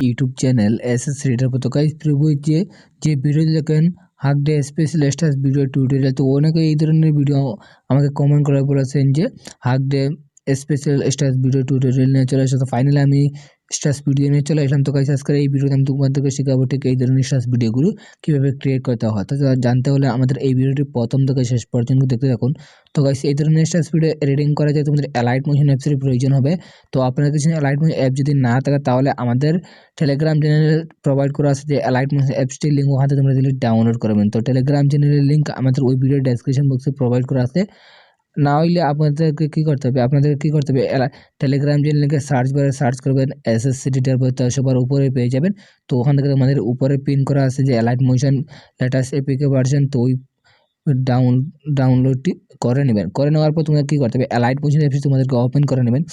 YouTube channel SS reader তো guys previous যে video দেখেন hug day special status video tutorial, তো অনেকে এই ধরনের ভিডিও আমাকে কমেন্ট করে বলেছেন যে hug day special status video tutorial নিয়ে চলে আসে। তো ফাইনালি আমি স্টাস ভিডিও নিয়ে চলে আসলাম। তো গাইস আজকের এই ভিডিওতে আমি তোমাদেরকে শেখাবো ঠিক এই ধরনের স্টাস ভিডিওগুলো কীভাবে ক্রিয়েট করতে হয়। তো জানতে হলে আমাদের এই ভিডিওটি প্রথম থেকে শেষ পর্যন্ত দেখতে থাকুন। তো গাইস এই ধরনের স্টাস ভিডিও এডিটিং করা যায় তোমাদের অ্যালাইট মোশন অ্যাপসের প্রয়োজন হবে। তো আপনার কাছে অ্যালাইট মোশন অ্যাপ যদি না থাকে তাহলে আমাদের টেলিগ্রাম চ্যানেলে প্রোভাইড করা আছে যে অ্যালাইট মোশন অ্যাপসটির লিঙ্ক, ওখান থেকে তোমরা দিলে ডাউনলোড করবেন। তো টেলিগ্রাম চ্যানেলের লিঙ্ক আমাদের ওই ভিডিও ডেসক্রিপশন বক্সে প্রোভাইড করা আছে। না হইলে আপনাদেরকে কী করতে হবে, টেলিগ্রাম চ্যানেল লিঙ্কে সার্চ বারে সার্চ করবেন এসএসসি রিডার বই, তো সবার উপরে পেয়ে যাবেন। তো ওখান থেকে তোমাদের উপরে পিন করা আছে যে allied motion latest APK version, তো ওই ডাউনলোডটি করে নেবেন। করে নেওয়ার পর তোমাকে কী করতে হবে, অ্যালাইট মোশন অ্যাপস তোমাদেরকে ওপেন করে নেবেন।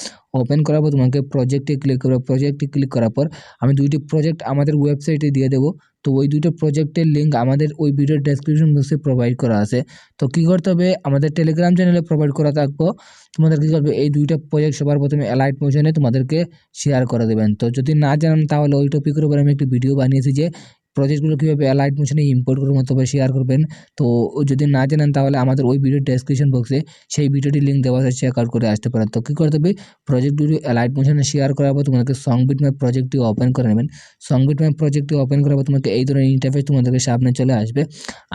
ওপেন করার পর তোমাকে প্রজেক্টে ক্লিক করবে। প্রজেক্টে ক্লিক করার পর আমি দুইটি প্রজেক্ট আমাদের ওয়েবসাইটে দিয়ে দেবো। তো ওই দুটো প্রজেক্টের লিঙ্ক আমাদের ওই ভিডিওর ডেসক্রিপশন বক্সে প্রোভাইড করা আছে। তো কী করতে হবে, আমাদের টেলিগ্রাম চ্যানেলে প্রোভাইড করা থাকবো। তোমাদের কী করবে, এই দুইটা প্রজেক্ট সবার প্রথমে অ্যালাইট মোশনে তোমাদেরকে শেয়ার করে দেবেন। তো যদি না জানেন তাহলে ওই টপিকের উপর আমি একটি ভিডিও বানিয়েছি যে প্রজেক্টগুলো কীভাবে অ্যালাইট মোশনে ইম্পোর্ট করবেন অথবা শেয়ার করবেন। তো যদি না জানেন তাহলে আমাদের ওই ভিডিওর ডেসক্রিপশন বক্সে সেই ভিডিওটির লিঙ্ক দেওয়া আছে, চেক আউট করে আসতে পারেন। তো কী করতে হবে, প্রজেক্টগুলি অ্যালাইট মোশনে শেয়ার করার পর তোমাদেরকে সং বিটম্যাপ প্রজেক্টটি ওপেন করে নেবেন। সং বিটম্যাপ প্রজেক্টটি ওপেন করার পর তোমাকে এই ধরনের ইন্টারফেস তোমাদেরকে সামনে চলে আসবে।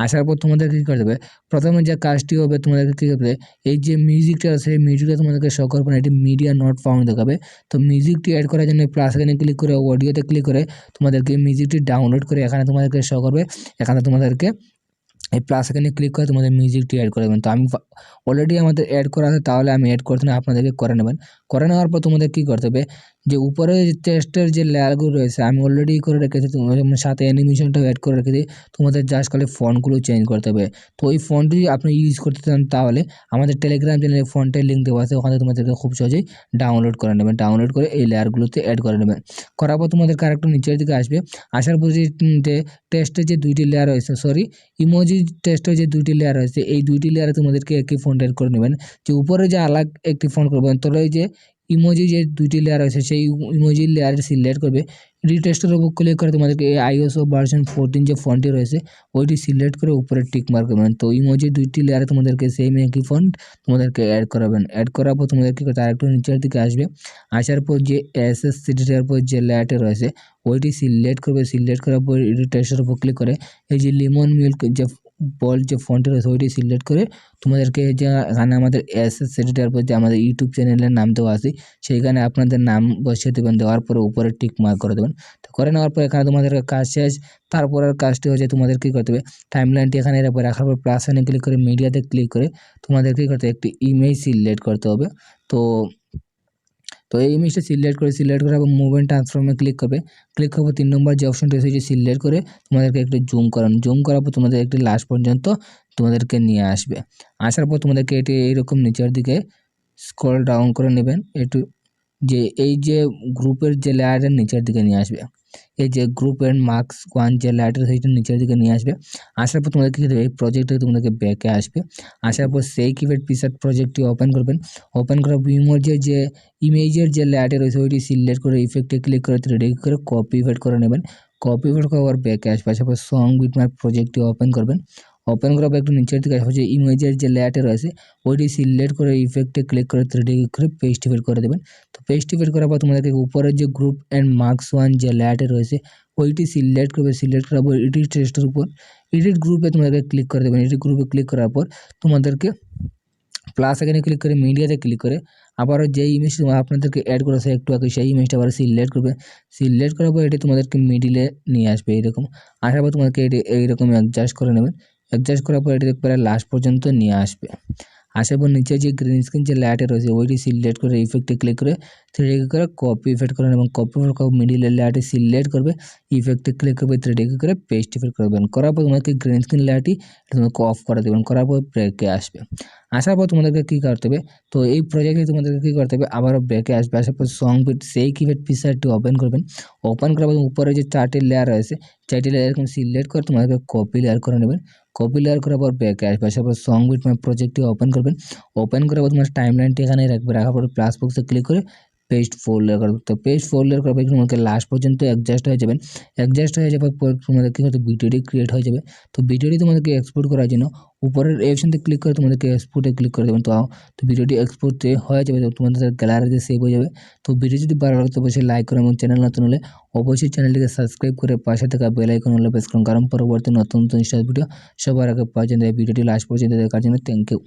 আসার পর তোমাদেরকে কী করতে হবে, প্রথমে যে কাজটি হবে তোমাদেরকে কী করতে হবে, এই যে মিউজিকটা আছে সেই মিউজিকটা তোমাদেরকে শো করবে না, এটি মিডিয়া নট ফাউন্ড দেখাবে। তো মিউজিকটি অ্যাড করার জন্য প্লাস এখানে ক্লিক করে অডিওতে ক্লিক করে তোমাদেরকে মিউজিকটি ডাউনলোড করে এখানে তোমাদেরকে শো করবে। এখানে তোমাদেরকে এই প্লাস এখানে ক্লিক করে তোমাদের মিউজিকটি অ্যাড করে দেবেন। তো আমি অলরেডি আমাদের অ্যাড করা আছে, তাহলে আমি অ্যাড করতে না, আপনাদেরকে করে নেবেন। করে নেওয়ার পর তোমাদের কী করতে হবে, যে উপরে যে টেক্সটের যে লেয়ারগুলো রয়েছে আমি অলরেডি করে রেখেছি, তোমাদের সাথে অ্যানিমেশনটাও অ্যাড করে রেখেছি। তোমাদের জাস্ট খালি ফন্টগুলো চেঞ্জ করতে হবে। তো এই ফন্ট যদি আপনি ইউজ করতে চান তাহলে আমাদের টেলিগ্রাম চ্যানেলে ফন্টের লিঙ্ক দেওয়া আছে, ওখানে তোমাদেরকে খুব সহজেই ডাউনলোড করে নেবেন। ডাউনলোড করে এই লেয়ারগুলোতে অ্যাড করে নেবেন। করার পর তোমাদেরকে আরেকটু নিচের দিকে আসবে। আসার পর যে টেক্সটের যে দুইটি লেয়ার রয়েছে, ইমোজি টেক্সটের যে দুইটি লেয়ার রয়েছে, এই দুইটি লেয়ারে তোমাদেরকে একই ফন্ট অ্যাড করে নেবেন। যে উপরে যে আলাদা একটি ফন্ট করবেন, তবে যে ইমোজি যে দুইটি লেয়ার আছে সেই ইমোজি লেয়ারে সিলেক্ট করবে। রিটেক্সটের উপর ক্লিক করে তোমাদেরকে iOS ভার্সন 14 যে ফন্টটি রয়েছে ওইটি সিলেক্ট করে উপরে টিক মার্ক করবেন। তো ইমোজি দুইটি লেয়ারে তোমাদেরকে সেম একই ফন্ট তোমাদেরকে অ্যাড করাবেন। অ্যাড করার পর তোমাদেরকে আরেকটু নিচের দিকে আসবে। আসার পর যে এসএসসিডিটার পর যে লেয়ারটি রয়েছে ওইটি সিলেক্ট করবে। সিলেক্ট করার পর রিটেক্সটের উপর ক্লিক করে এই যে লিমন মিল্ক যে বল যে ফন্টটি রয়েছে ওইটি সিলেক্ট করে তোমাদেরকে যে এখানে আমাদের এসএসসিডিটার পর যে আমাদের ইউটিউব চ্যানেলের নাম দেওয়া আছে সেইখানে আপনাদের নাম বসিয়ে দেবেন। দেওয়ার পরে উপরে টিক মার্ক করে দেবেন। তো করে নেওয়ার পর এখানে তোমাদের কাজ শেষ। তারপরের কাজটি হচ্ছে তোমাদের কী করতে হবে, টাইমলাইনটি এখানে রাখার পর প্লাস সাইনে ক্লিক করে মিডিয়াতে ক্লিক করে তোমাদের কী করতে হবে, একটি ইমেজ সিলেক্ট করতে হবে। তো এই ইমেজটা সিলেক্ট করার পর মুভমেন্ট ট্রান্সফর্মে ক্লিক করবে। ক্লিক করার পর 3 নম্বর যে অপশনটি রয়েছে সিলেক্ট করে তোমাদেরকে একটু জুম করার পর তোমাদের একটি লাস্ট পর্যন্ত তোমাদেরকে নিয়ে আসবে। আসার পর তোমাদেরকে এটি এইরকম নিচের দিকে স্ক্রল ডাউন করে নেবেন একটু, যে এই যে গ্রুপের যে লেয়ারের নিচের দিকে নিয়ে আসবে। এই যে গ্রুপ এন্ড মার্কস 1 যে লেয়ারটা সেইটা নিচের দিকে নিয়ে আসবে। আসার পর তোমাদের কী করতে হবে, এই প্রজেক্টে তোমাদেরকে ব্যাকে আসবে। আসার পর সেই কিপ্যাড পিকচার প্রজেক্টটি ওপেন করবেন। ওপেন করার পর ইমেজের যে লেয়ারটি রয়েছে ওইটি সিলেক্ট করে ইফেক্টে ক্লিক করে 3D করে কপি ইফেক্ট করে নেবেন। কপি ইফেক্ট করার পর ব্যাকে আসবে। আসার পর সং বিটম্যাপ প্রজেক্টটি ওপেন করবেন। ওপেন করার পর একটু নিচের দিকে আসবে, যে ইমেজের যে লেয়ারটি রয়েছে ওইটি সিলেক্ট করে ইফেক্টে ক্লিক করে 3D করে পেস্ট ইফেক্ট করে দেবেন। তো পেস্ট ইফেক্ট করার পর তোমাদেরকে উপরের যে গ্রুপ অ্যান্ড মার্কস 1 যে লেয়ারটি রয়েছে ওইটি সিলেক্ট করবে। সিলেক্ট করার পর এডিট টেক্সটের উপর এডিট গ্রুপে তোমাদেরকে ক্লিক করে দেবেন। এডিট গ্রুপে ক্লিক করার পর তোমাদেরকে প্লাস এখানে ক্লিক করে মিডিয়াতে ক্লিক করে আবারও যেই ইমেজটি আপনাদেরকে অ্যাড করেছে একটু আগে সেই ইমেজটা আবার সিলেক্ট করবে। সিলেক্ট করার পর এটি তোমাদেরকে মিডিলে নিয়ে আসবে এইরকম। আসার পর তোমাদেরকে এটি এইরকম অ্যাডজাস্ট করে নেবেন। অ্যাডজাস্ট করার পর এটি একবারে লাস্ট পর্যন্ত নিয়ে আসবে। আসার পর নিচে যে গ্রিন স্ক্রিন যে লেয়ারটি রয়েছে ওইটি সিলেক্ট করে ইফেক্টে ক্লিক করে 3D করে কপি ইফেক্ট করেন এবং কপি ইফেক্ট মিডিলের লেয়ারটি সিলেক্ট করবে। ইফেক্টে ক্লিক করবে 3D করে পেস্ট ইফেক্ট করবেন। করার পর তোমাদেরকে গ্রিন স্ক্রিন লেয়ারটি তোমাদেরকে অফ করে দেবেন। করার পর ব্রেকে আসবে। আসার পর তোমাদেরকে কী করতে হবে, তো এই প্রজেক্টে তোমাদেরকে কী করতে হবে, আবারও ব্রেকে আসবে। আসার পর সং বিট সেই কিপ্যাড পিকচারটি ওপেন করবেন। ওপেন করার পর উপরে যে 4টি লেয়ার রয়েছে 4টি লেয়ার এরকম সিলেক্ট করে তোমাদেরকে কপি লেয়ার করে নেবেন। কপি লেয়ার করার পর ব্যাকে আসবে। আসার পর সং বিটম্যাপ প্রজেক্টটি ওপেন করবেন। ওপেন করার পর তোমার টাইমলাইনটি এখানে রাখবে। রাখার পর প্লাস বক্সে ক্লিক করে পেস্ট ফোল্ডার করবে। তো পেস্ট ফোল্ডার করার পর তোমাকে লাস্ট পর্যন্ত অ্যাডজাস্ট হয়ে যাবেন। অ্যাডজাস্ট হয়ে যাওয়ার পর তোমাদের কী হয়তো ভিডিওটি ক্রিয়েট হয়ে যাবে। তো ভিডিওটি তোমাদেরকে এক্সপোর্ট করার জন্য উপরের এই অপশনটি ক্লিক করে তোমাদেরকে এক্সপোর্টে ক্লিক করে দেবেন। তো ভিডিওটি এক্সপোর্ট হয়ে যাবে, তো তোমাদের গ্যালারিতে সেভ হয়ে যাবে। তো ভিডিও যদি ভালো লাগে তো অবশ্যই লাইক করুন এবং চ্যানেল নতুন হলে অবশ্যই চ্যানেলটিকে সাবস্ক্রাইব করে পাশে থাকা বেল আইকন হলে প্রেস করুন, কারণ পরবর্তী নতুন নতুন ভিডিও সবার আগে পাওয়ার জন্য। এই ভিডিওটি লাস্ট পর্যন্ত দেখার জন্য থ্যাংক ইউ।